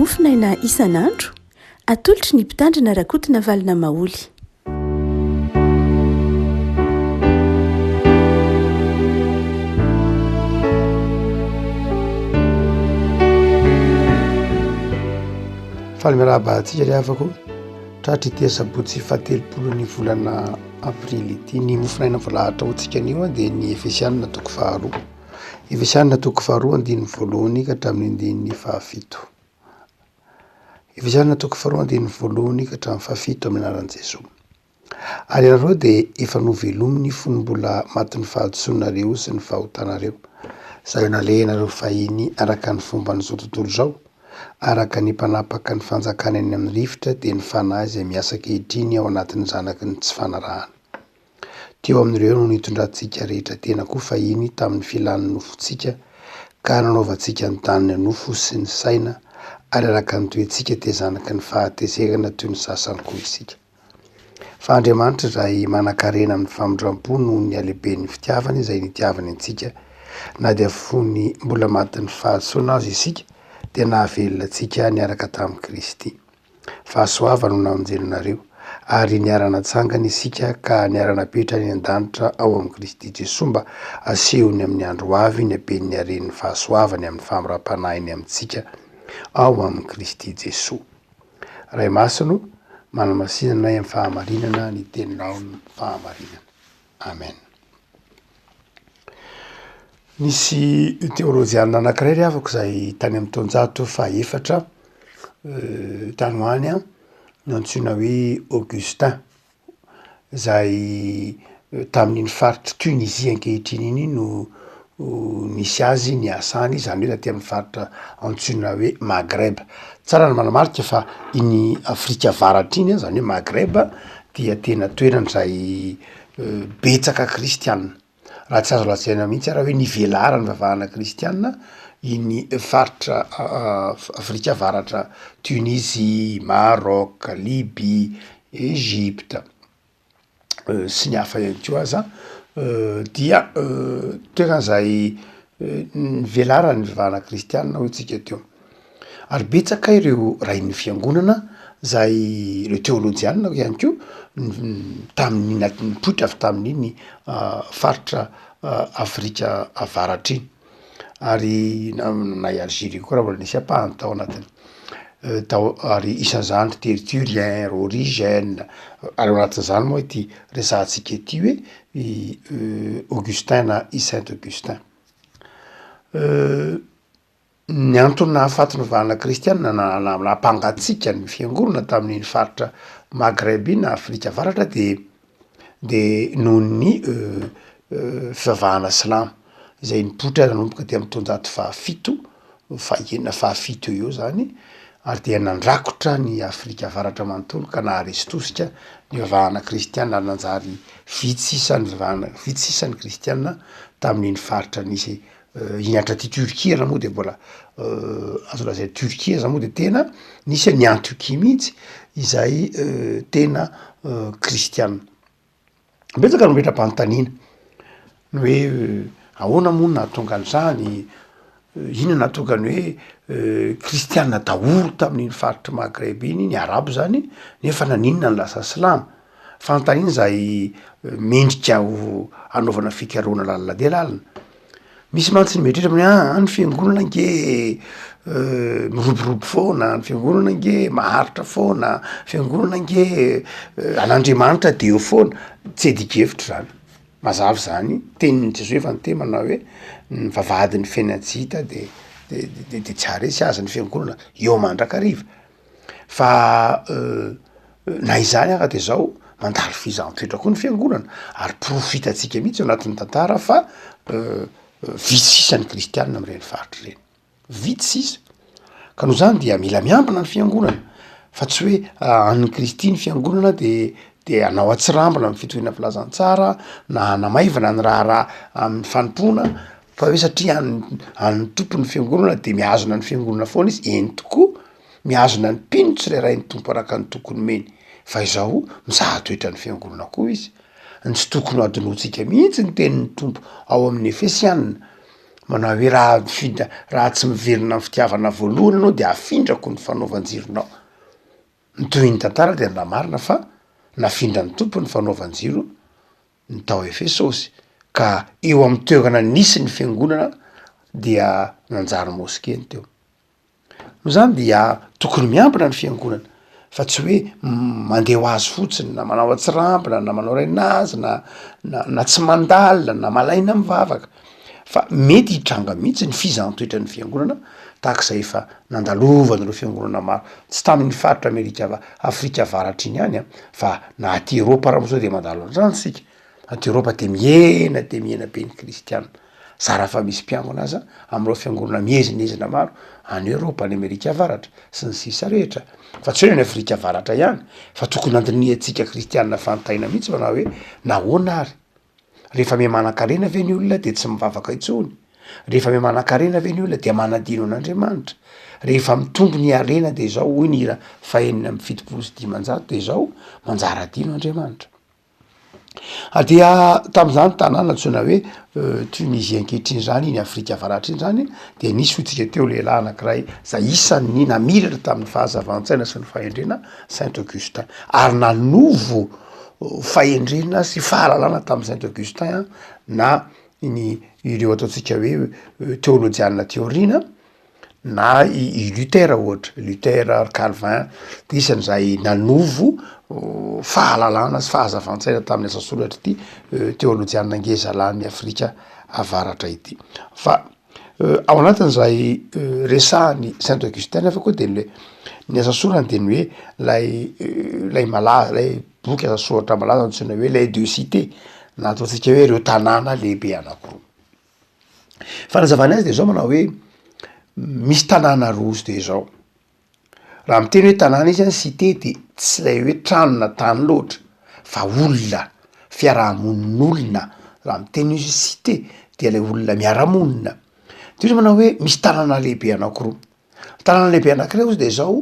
mofinaina isan'andro atolotry ny mpitandrina rakotina valina maoly. Faly miarahaba antsika ry havako tratra ity sabotsy fahatelopolo ny volana aprily ity ny mofinaina voalahatra hotsika anio dia ny Efesianina toko faharoa. Efesianina toko faharoa andininy voalohany ka hatramin'ny andininy fahafito. Efesianina toko faharoa andininy voalohany ka hatramin'ny fahafito amin'ny anaran'i Jesosy. Ary ianareo dia efa novelominy fonombola matin'ny fahadisoanareo sy ny fahotanareo. Izay nalehanareo fahiny araka ny fomba n'izao tontolo izao, araka ny mpanapaka ny fanjakana any amin'ny rivotra dia ny fanahy izay miasa ankehitriny ao anatin'ny zanaky ny tsy fanarahana. Teo amin'ireo no nitondrantsika rehetra tena koa fahiny tamin'ny filan'ny nofontsika ka nanaovantsika ny taniny nofo sy ny saina ary araka ny toentsika te zanaky ny fahatezerana toy ny sasany koa isika. Fa Andriamanitra izay manan-karena amin'ny famindram-po noho ny halehiben'ny fitiavany izay nitiavany antsika, na dia fony mbola matin'ny fahadisoana azy isika dia nahavelona antsika niaraka tamin'i Kristy. Fahasoavana no namonjenanareo ary niara-natsangana isika ka niara-napetra ny an-danitra ao amin'i Kristy Jesosy mba asehony amin'ny andro avy ny haben'ny haren'ny fahasoavany amin'ny famiram-panahiny amintsika ao amin'i Kristy Jesosy. Ray Masino, manamasinanay amin'ny fahamarinana ny teninao ny fahamarinana. Amen. Nisy teoloziana anankiray ry havako izay tany amin'ny taonjato fahaefatra tany hoany antsoina hoe Augustin, izay tamin'iny faritra Tunisia ankehitriny iny no nisy azy ny asany, izany hoe taty amin'ny faritra antsoina hoe Maghreb. Tsara ny manamarika fa iny Afrika avaratra iny, izany hoe Maghreb, dia tena toerana izay betsaka kristianina. Raha tsy azo lazaina mihitsy raha hoe nivelarany vavahana kristianina iny faritra Afrika avaratra: Tunisie, Maroc, Libye, Egypte sy ny hafa ihany koa aza, dia toerana izay nivelarany vavahana kristianina hoy tsika teo. Ary betsaka ireo rain'ny fiangonana izay ireo teolojiana ihany koa tamin'iny nipoitra avy tamin'iny faritra Afrika avaratra iny. Ary na Algérie koa raha mbola nisy ampahany tao anatiny. Ary isan'izany Tertullien, Origène, ary ao anatin'izany moa ity resahantsika ity hoe Augustin na i Saint Augustin. Ny antony nahafaty ny vahana kristianina nampangatsiaka ny fiangonana tamin'iny faritra Maghreb iny na Afrika avaratra de noho ny fivavahana silamo izay nipoitra nanomboka ty amin'ny taonjato fahafito, fahaenina fahafito eo zany, ary dia nandrakotra ny Afrika avaratra manontolo ka naharesy tosika ny vavahana kristianina ary nanjary vitsisany kristianina tamin'iny faritra nisy iny hatraty Turquie raha moa de mbola azo lazaina Turquie za moa de tena nisy ny Antioquie mihitsy izay tena kristianina. Betsaka no metra-panontaniana ny hoe ahoana moa no nahatonga an'izany, inona nahatonga ny hoe kristianina daholo tamin'iny faritra Maghreb iny, ny arabo zany, nefa naninona ny lasa silamo. Fanontaniana izay mendrika ho anaovana fikarohana lalina dia lalina. Misy mantsy ny mieritreritra ny fiangonana nge miroborobo foana, ny fiangonana nge maharitra foana, fiangonana nge an'Andriamanitra de eo foana. Tsy edikevitra zany. Mazava zany, tenin'ny Jesosy efa nitemana hoe ny vavahadin'ny fiainantsika de tsy haharesy azy ny fiangonana eo mandrakariva. Fa na izany ary de zao mandalo fizaham-petra koa ny fiangonana, ary profitantsika mihitsy ao anatin'ny tantara fa vitsy sisa ny kristianina amin'ireny faritra ireny. Vitsy sisa. Ka noho zany dia mila miambina ny fiangonana, fa tsy hoe an'ny Kristy ny fiangonana de anao atsirambina amin'ny fitohina filazantsara na hanamaivana ny raha amin'ny fanompoana, fa hoe satria an'ny tompon'ny fiangonana de mihazona ny fiangonana foana izy. Eny tokoa, mihazona ny mpino tsirairay ny tompo araka ny tokony meny. Fa izao mizaha toetra ny fiangonana koa izy. Ny tsy tokony ho adinoantsika mihitsy ny tenin'ny tompo ao amin'ny Efesianina manao hoe raha tsy miverina ny fitiavana voalohany anao de afindrako ny fanaovanjironao. Ny tohin'ny tantara de nda marina fa nafindra ny tompo ny fanaovan-jiro ny tao Efesosy ka eo amin'ny toerana nisy ny fiangonana dia nanjary moskeny teo. No zany dia tokony miambina ny fiangonana fa tsy hoe mandeha ho azy fotsiny na manao atsirambina na manao rainazy na tsy mandalina na malaina mivavaka fa mety hitranga mihitsy ny fizahantsoetra ny fiangonana tahak'izay efa nandalovana reo fiangonana maro tsy tamin'ny faritra Afrika avaratra iny ihany fa na aty Eropa raha moa zao de mandalo an'zany sika. Aty Eropa de miena be ny kristianina. Zara fa misy mpiangona aza am'reo fiangonana miezinezina maro any Eropa any Amerika avaratra sy ny sisa rehetra fa tsy hoe ny Afrika avaratra ihany fa tokony andiniantsika kristianina fantaina mihitsy manao hoe nahoana ary rehefa mimanan-karena ve ny olona de tsy mivavaka intsony, rehefa mimanan-karena ve ny olona de manadino an'Andriamanitra, rehefa mitombo ny arena de zao hoy ny hira fahenina amby fitopolo sy dimanjato de zao manjara adino Andriamanitra. Dia tam'zany tanàna antsoina hoe Tunisie ankehitriny zany iny Afrika avaratra iny zany de nisy hotsika teo lehilahy anankiray zay isan'ny namiratra tamin'ny fahazavan-tsaina sy ny fahendrena Saint Augustin ary nanovo fahendrena sy fahalalana tamin'ny Saint Augustin na ireo ataotsika hoe théologiana théorina na i Luther ohatra, Luther ary Calvin de isan'izay nanovo fahalalana sy fahazavan-tsaina tamin'ny asa soratra ity théologiana ngezalany Afrika avaratra ity. Fa ao anatin'izay resahany Saint Augustin fa koa de ny asa sorany de ny hoe lay malaza lay boky asa soratra malaza antsoina hoe les deux cités na ataotsika hoe ireo tanàna lehibe anankiroa. Fanazavana azy de zao manao hoe misy tanàna roa de zao. Raha miteny hoe tanàna izy any cité de tsy lay hoe trano na tany loatra fa olona, fiarahamonin'olona. Raha miteny izy cité de lay olona miara-monina. De izy manao hoe misy tanàna lehibe anankiroa. Tanàna lehibe anankiray ozy de zao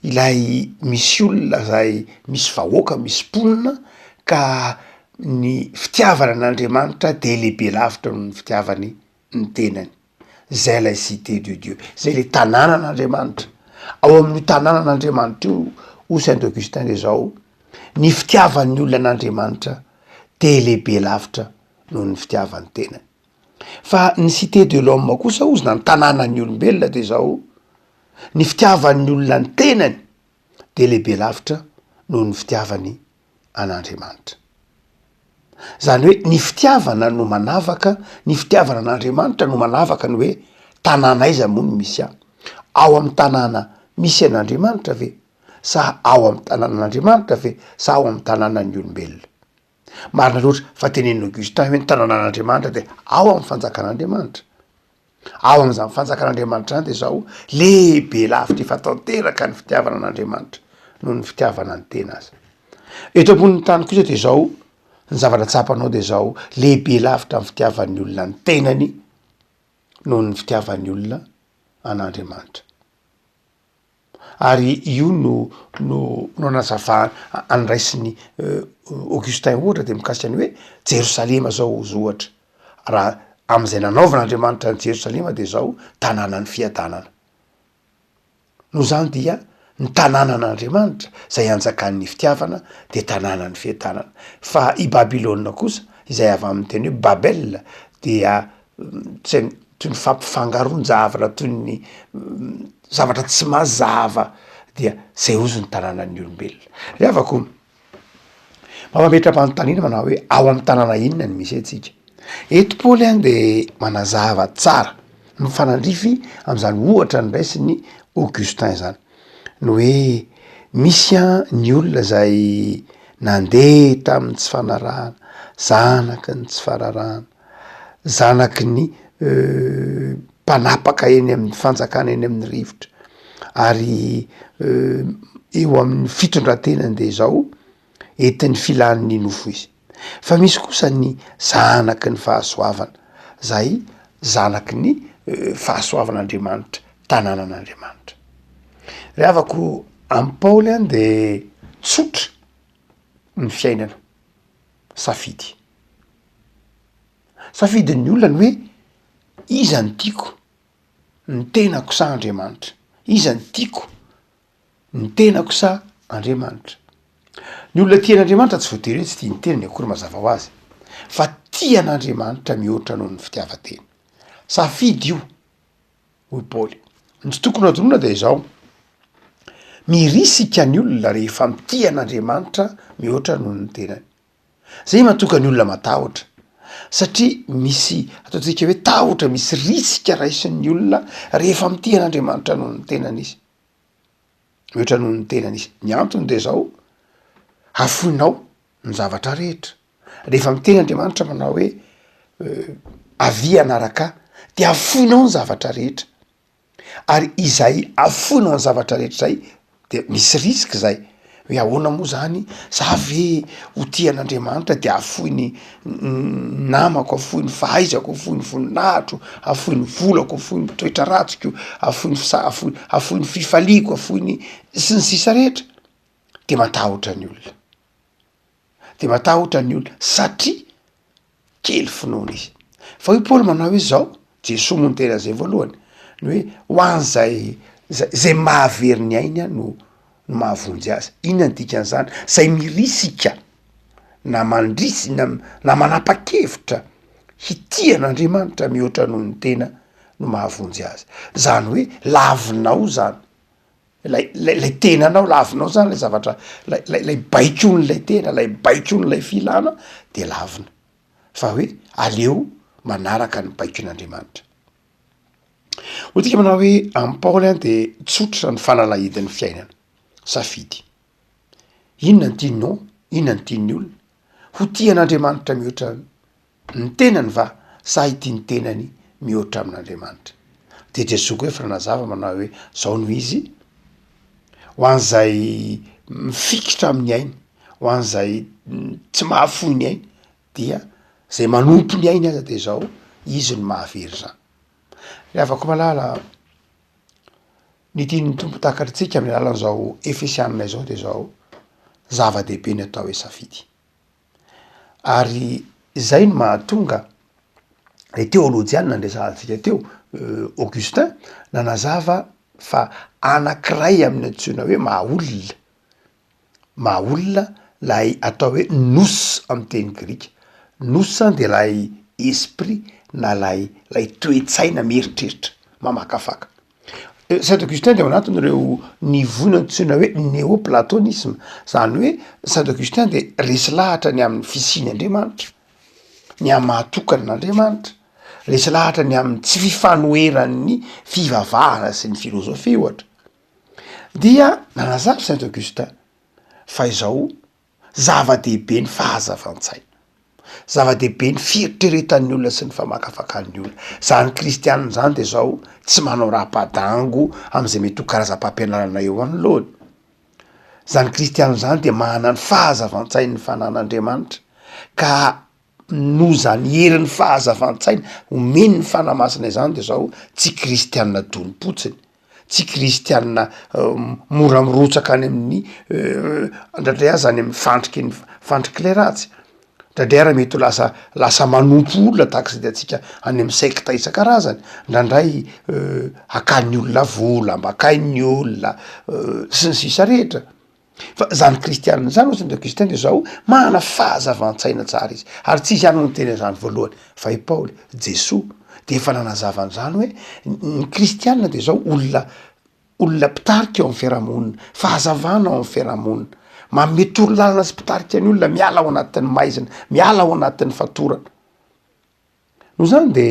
ilay misy olona zay misy vahoaka misy mponina ka ny fitiavana an'Andriamanitra de lehibe lavitra noho ny fitiavany ny tenany. Zay lay cité de Dieu, zay le tanànan'Andriamanitra. Ao amin'io tanànan'Andriamanitra io o Saint Augustin de zao ny fitiavan'ny olona an'Andriamanitra de lehibe lavitra noho ny fitiavan'ny tenany. Fa ny cité de l'homme kosa ozy na ny tanànan'ny olombelona de zao ny fitiavan'ny olona ny tenany de lehibe lavitra noho ny fitiavany an'Andriamanitra. Zany hoe ny fitiavana no manavaka, ny fitiavana an'Andriamanitra no manavaka ny hoe tanàna aiza moa no misy ahy. Ao amin'ny tanàna misy an'Andriamanitra ve sa ao amin'ny tanànan'Andriamanitra ve sa ao amin'ny tanànan'ny olombelona. Marina loatra fa tenen'ny Augustin hoe ny tanànan'Andriamanitra de ao amin'ny fanjakan'Andriamanitra. Ao amin'izany fanjakan'Andriamanitra any de zao lehibe lavitra efa tanteraka ny fitiavana an'Andriamanitra noho ny fitiavana ny tena azy. Eto ambonin'ny tany kosa de zao ny zavatra tsapanao de zao lehibe lavitra amin'ny fitiavan'ny olona ny tenany noho ny fitiavan'ny olona an'Andriamanitra. Ary io no nazava andraisiny Augustin ohatra de mikasika ny hoe Jerosalema zao ozy ohatra. Raha am'izay nanaovan'Andriamanitra ny Jerosalema de zao tanànany fiadanana. No zany dia ny tanànan'Andriamanitra zay anjakan'ny fitiavana de tanànany fiadanana. Fa i Babilôna kosa izay avy amin'ny teny hoe Babel dia toy ny fampifangaron-javatra toy ny zavatra tsy mazava dia zay ozy ny tanànan'ny olombelona. Le avako mampametra-panontaniana manao hoe ao amin'ny tanàna inona ny misy antsika. Eto Paoly any de manazava tsara mifanandrify am'zany ohatra ny raisiny Augustin zany no hoe misy ny olona zay nandeha tamin'ny tsy fanarahana, zanaky ny tsy fararahana, zanaky ny mpanapaka eny amin'ny fanjakana eny amin'ny rivotra ary eo amin'ny fitondrantenany de zao entin'ny filan'ny nofo izy. Fa misy kosa ny zanaky ny fahasoavana, zay zanaky ny fahasoavan'Andriamanitra, tanànan'Andriamanitra. Re avako amin'ny Paoly any de tsotra ny fiainana, safidy. Safidin'ny olona ny hoe iza ny tiako ny tenako sa Andriamanitra, iza ny tiako ny tenako sa Andriamanitra. Ny olona tian'Andriamanitra tsy voatery hoe tsy tia ny tenany akory mazava ho azy, fa tian'Andriamanitra mihoatra noho ny fitiavan-tena. Safidy io hoy Paoly. Ny tsy tokony adoroana de izao: mirisika ny olona rehefa mitian'Andriamanitra mihoatra noho ny tenany. Zay mahatonga ny olona matahotra, satria misy ataontsika hoe tahotra, misy risika raisin'ny olona rehefa mitian'Andriamanitra noho ny tenany izy, mihoatra noho ny tenany izy. Ny antony de zao: afoinao ny zavatra rehetra. Rehefa miten'Andriamanitra manao hoe avia anaraka de afoinao ny zavatra rehetra, ary izay afoinao ny zavatra rehetra zay de misy risika zay hoe ahoana moa zany za ve ho tian'Andriamanitra de afoy ny namako, afoy ny fahaizako, afoy ny voninahitro, afoy ny volako, afoy ny toetra ratsiko, afoy ny afoy ny fifaliako, afoy ny sy ny sisa rehetra. De matahotra ny olona, de matahotra ny olona satria kely finoana izy. Fa hoy Paoly manao hoe zao, Jesosy moa niteny an'izay voalohany, ny hoe ho an'zay zay mahavery ny ainy no mahavonjy azy. Inona ny dikan'izany? Zay mirisika na mandrisy na manapa-kevitra hitian'Andriamanitra mihoatra noho ny tena no mahavonjy azy. Zany hoe lavinao zany, lay tenanao lavinao zany, lay zavatra lay baikon'lay tena, lay baikon'lay filana de lavina, fa hoe aleo manaraka ny baikon'Andriamanitra. Hotsika manao hoe am' Paoly any de tsotra ny fanalahidin'ny fiainana. Safidy, inona ny tianao, inona ny tian'ny olona? Ho tian'Andriamanitra mihoatra ny tenany va sa hity ny tenany mihoatra amin'Andriamanitra? De Jesosy koa efa nanazava manao hoe zao no izy: ho an'zay mifikitra amin'ny ainy, ho an'zay tsy mahafoy ny ainy, dia zay manompo ny ainy aza de zao izy no mahavery zany. Le avako malala ny tian'ny tompo takatritsika amin'ny alalan'izao Efesianina izao de zao: zava-dehibe ny atao hoe safidy. Ary zay no mahatonga le teôlôjiana nresantsika teo, Augustin nanazava fa anankiray amin'ny antsoina hoe mahaolona lay atao hoe nous amin'ny teny grika. Nous de lay esprit na lay toe-tsaina mieritreritra mamakafaka. Saint Augustin de ao anatin'ireo nivoina antsoina hoe néoplatonisme, zany hoe Saint Augustin de resy lahatra ny amin'ny fisian'Andriamanitra, ny amin'ny mahatokan'Andriamanitra, resy lahatra ny amin'ny tsy fifanoheran'ny fivavahana sy ny filozofia ohatra. Dia nanazava Saint Augustin fa izao zava-dehibe ny fahazavan-tsaina, zava-dehibe ny fieritreretan'ny olona sy ny famakafakan'ny olona. Zany kristianina zany de zao tsy manao raha-padango am'izay mety ho karazam-pampianarana eo anoloany. Zany kristianina zany de manana ny fahazavan-tsainy ny fanan'Andriamanitra, ka no zany herin'ny fahazavan-tsaina omeny ny fanamasina izany de zao tsy kristianina donipotsiny, tsy kristianina mora mirotsaka any amin'ny ndraindray azy any amin'ny fandriky le ratsy. Ndraindray ara mety ho lasa manompo olona tahak'izay de atsika any amin'ny secte isan-karazany, ndraindray akan'ny olona vola, ambakain'ny olona sy ny sisa rehetra. Fa zany kristianina zany o Saint Augustin de zao manana fahazavan-tsaina tsara izy, ary tsy izy ihany no teny zany voalohany, fa i Paoly, Jesosy de efa nanazava an'izany hoe ny kristianina de zao olona mpitarika eo amin'ny fiarahamonina, fahazavana ao amin'ny fiarahamonina, manome torolalana sy mpitarika ny olona, miala ao anatin'ny maizina, miala ao anatin'ny fatorana. No zany de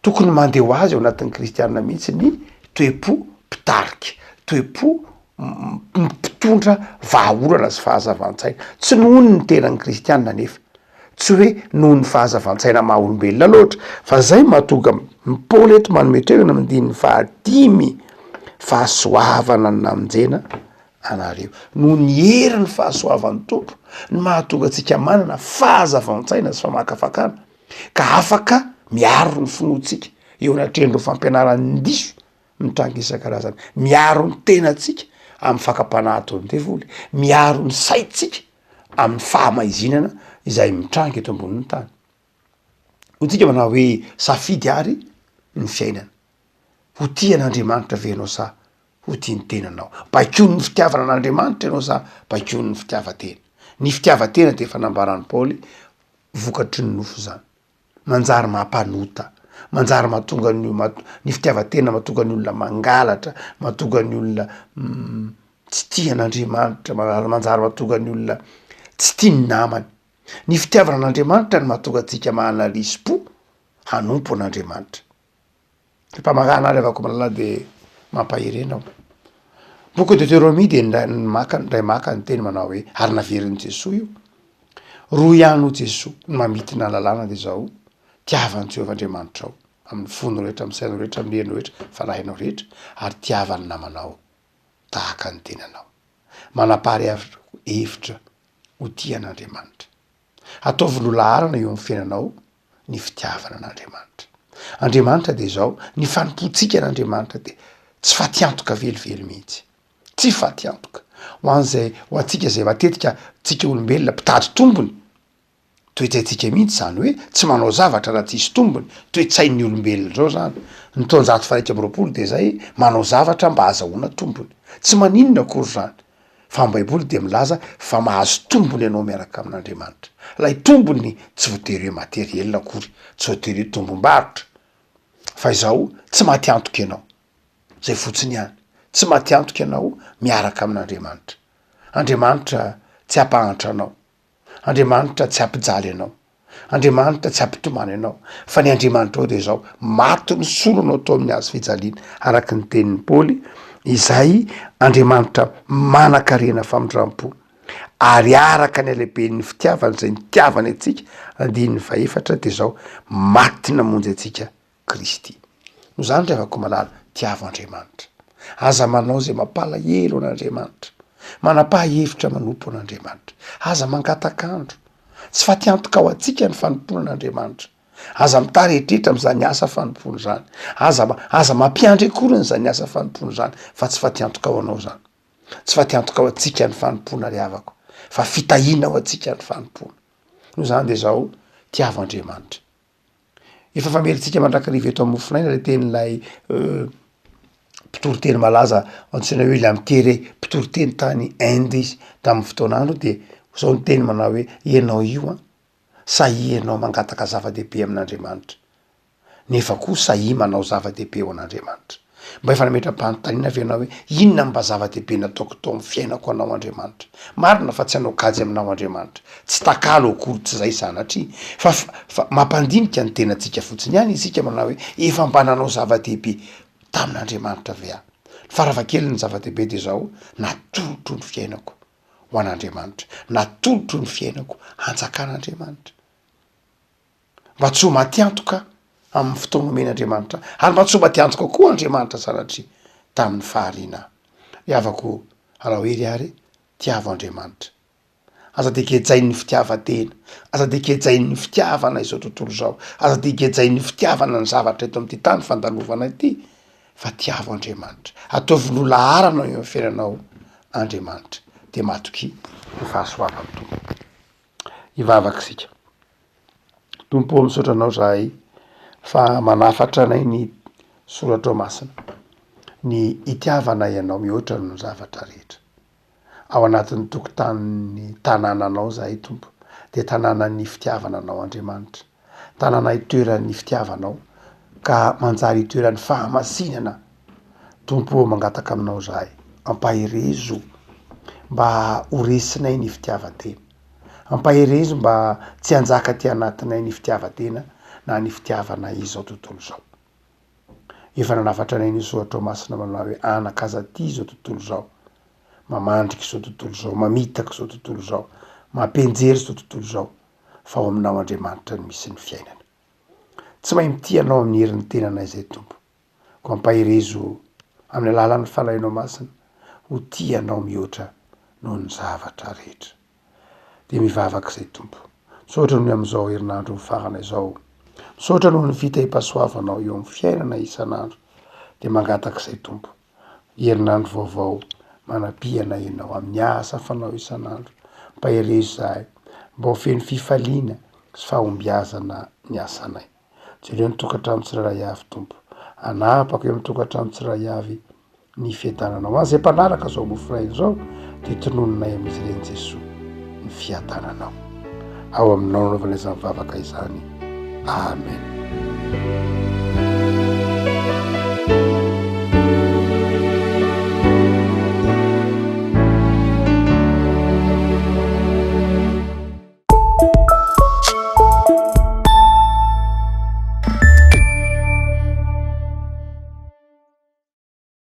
tokony mandeha ho azy ao anatin'ny kristianina mihitsy ny toe-po mpitarika, toe-po mpitondra vahaolana sy fahazavan-tsaina. Tsy noho ny tenan'ny kristianina nefa, tsy hoe noho ny fahazavan-tsaina maha olombelona loatra, fa zay mahatonga Paoly eto manome toerana amin'ny andininy fahadimy: fahasoavana ny namonjena anareo. Noho ny herin'ny fahasoavan'ny tompo ny mahatonga antsika manana fahazavan-tsaina sy famakafakana, ka afaka miaro ny finoantsika eo anatrehireo fampianaran'ny diso mitranga isan-karazany, miaro ny tenantsika amin'ny fakapanahy ny devoly, miaro ny saitsika amin'ny fahamaizinana izay mitranga eto ambonin'ny tany. Hotsika manao hoe safidy ary ny fiainana. Ho tian'Andriamanitra ve anao sa ho tia ny tenanao? Baikony ny fitiavana an'Andriamanitra ianao sa baikony ny fitiavatena? Ny fitiavatena de fanambarany Paoly vokatry ny nofo zany, manjary mampanota, manjary mahatonga ny fitiavatena mahatonga ny olona mangalatra, mahatonga ny olona tsy tian'Andriamanitra, manjary mahatonga ny olona tsy tia ny namany. Ny fitiavana an'Andriamanitra ny mahatonga antsika mahanarisim-po hanompo an'Andriamanitra. Mpamagana ary avako malala de mampahirenao. Boky Deutéronomie de ndray maka ny teny manao hoe ary naverin'i Jesoa io. Roa ihany ho Jesoa ny mamitina lalàna de zao tiavan'i Jehovah Andriamanitrao amin'ny fonao rehetra, amin'ny sainao rehetra, amin'ny herinao rehetra, fanahinao rehetra, ary tiavany namanao tahaka ny tenanao. Manapary hevitra ho tian'Andriamanitra. Ataovy lolaharana eo amin'ny fiainanao ny fitiavana an'Andriamanitra. Andriamanitra de zao ny fanompoantsika an'Andriamanitra de tsy fatiantoka velively mihitsy, tsy fatiantoka ho an'zay ho antsika zay matetika tsika olombelona mpitady tombony. Toetsaintsika mihitsy zany hoe tsy manao zavatra raha tsisy tombony, toetsain'ny olombelona zao zany. Ny taonjato faraika amby roapolo de zay manao zavatra mba azahoana tombony, tsy maninona akory zany. Fa ny Baiboly de milaza fa mahazo tombony ianao miaraka amin'Andriamanitra. Lay tombony tsy voatery hoe materiel akory, tsy voatery hoe tombom-barotra, fa izao tsy matiantoka ianao, zay fotsiny ihany, tsy matiantoka ianao miaraka amin'Andriamanitra. Andriamanitra tsy hampahatra anao, Andriamanitra tsy hampijaly anao, Andriamanitra tsy hampitomany anao, fa ny Andriamanitra ao de zao maty ny solonao tao amin'ny hazo fijaliana, araka ny tenin'ny Paoly, izay Andriamanitra manan-karena famindram-po ary araka ny alehiben'ny fitiavany zay nitiavany atsika andininy faefatra de zao maty namonjy atsika Kristy. No zany ry avako malala, tiavo Andriamanitra. Aza manao zay mampalahelo an'Andriamanitra, manapa-hevitra manompo an'Andriamanitra. Aza mangatakandro, tsy fatiantoka ao atsika ny fanompona an'Andriamanitra. Aza mitarehitrehitra am'zany asa fanompony zany. Aza mampiandry akoriny zany asa fanompony zany, fa tsy fatiantoka ao anao zany. Tsy fatiantoka ao atsika ny fanompona ry havako, fa fitahiana ao atsika ny fanompona. No zany de zao tiavo Andriamanitra. Efa famelintsika mandrakariva eto am'mofinaina le tenin'lay mpitoroteny malaza antsoina hoe Lamterre, mpitoroteny tany Inde izy tamin'ny fotoan'andro de zao ny teny manao hoe ianao io sahy ianao mangataka zava-dehibe amin'Andriamanitra, nefa koa sahy manao zava-dehibe ho an'Andriamanitra. Mba efa nametram-panontaniana ve ianao hoe inona mba zava-dehibe nataoko tao amin'ny fiainako anao Andriamanitra? Marina fa tsy hanao kajy aminao Andriamanitra, tsy takalo akory tsy zay sanatria, fa mampandinika ny tenantsika fotsiny ihany isika manao hoe efa mba nanao zava-dehibe tamin'Andriamanitra ve aho? Faravakely ny zava-dehibe de zao natolotro ny fiainako ho an'Andriamanitra, natolotro ny fiainako hanjakan'Andriamanitra. Mba tsy ho matiantoka amin'ny fotoana omen'Andriamanitra, ary mba tsy ho matiantoka koa Andriamanitra sanatria tamin'ny fahariana. Iavako raha hoe ry ary tiavo Andriamanitra. Aza de kejain'ny fitiavatena, aza de kejain'ny fitiavana izao tontolo zao, aza de kejain'ny fitiavana ny zavatra eto amin'ity tany fandalovana ity, fa tiavo Andriamanitra. Ataovy lolaharana eo amin'ny fiainanao Andriamanitra, de matoky ny fahasoavany tompo. Ivavaka sika. Tompo misaotra anao zahay fa manafatra anay ny soratra masina, ny itiavana ianao mihoatra ny zavatra rehetra. Ao anatin'ny tokotanin'ny tanànanao zahay tompo, de tanànan'ny fitiavana anao Andriamanitra, tanàna itoeran'ny fitiavanao, ka manjary itoeran'ny fahamasinana. Tompo mangataka aminao zahay, ampaherezo mba horesinay ny fitiavatena, ampaherezo mba tsy hanjaka ty anatinay ny fitiavatena na ny fitiavana izao tontolo zao. Efa nanafatra anay ny soratra masina manao hoe anakaza ty zao tontolo zao, mamandriky zao tontolo zao, mamitaka zao tontolo zao, mampenjery zao tontolo zao, fa ao aminao Andriamanitra ny misy ny fiainana. Tsy mahay mity anao amin'ny herin'ny tenanay zay tompo, ko ampaherezo amin'ny alalan'ny falahinao masina ho tianao mihoatra noho ny zavatra rehetra. De mivavaka zay tompo. Misaotra noho am'izao herinandro farana izao. Misaotra noho ny fitahi-pahasoavanao eo amin'ny fiainana isan'andro. De mangataka zay tompo. Herinandro vaovao manapihana ianao amin'ny asa fanao isan'andro. Mpaherezo zahay, mba ho feno fifaliana sy fahombiazana ny asanay. Jereo ny tokantrano tsirairay avy tompo. anapako eo am'nytokantrano tsiray avy ny fiadananao azy zay mpanaraka zao mofirainy zao de tonononay ami'izy ireny Jesosy ny fiadananao ao aminao naovana izany vavaka izany amen.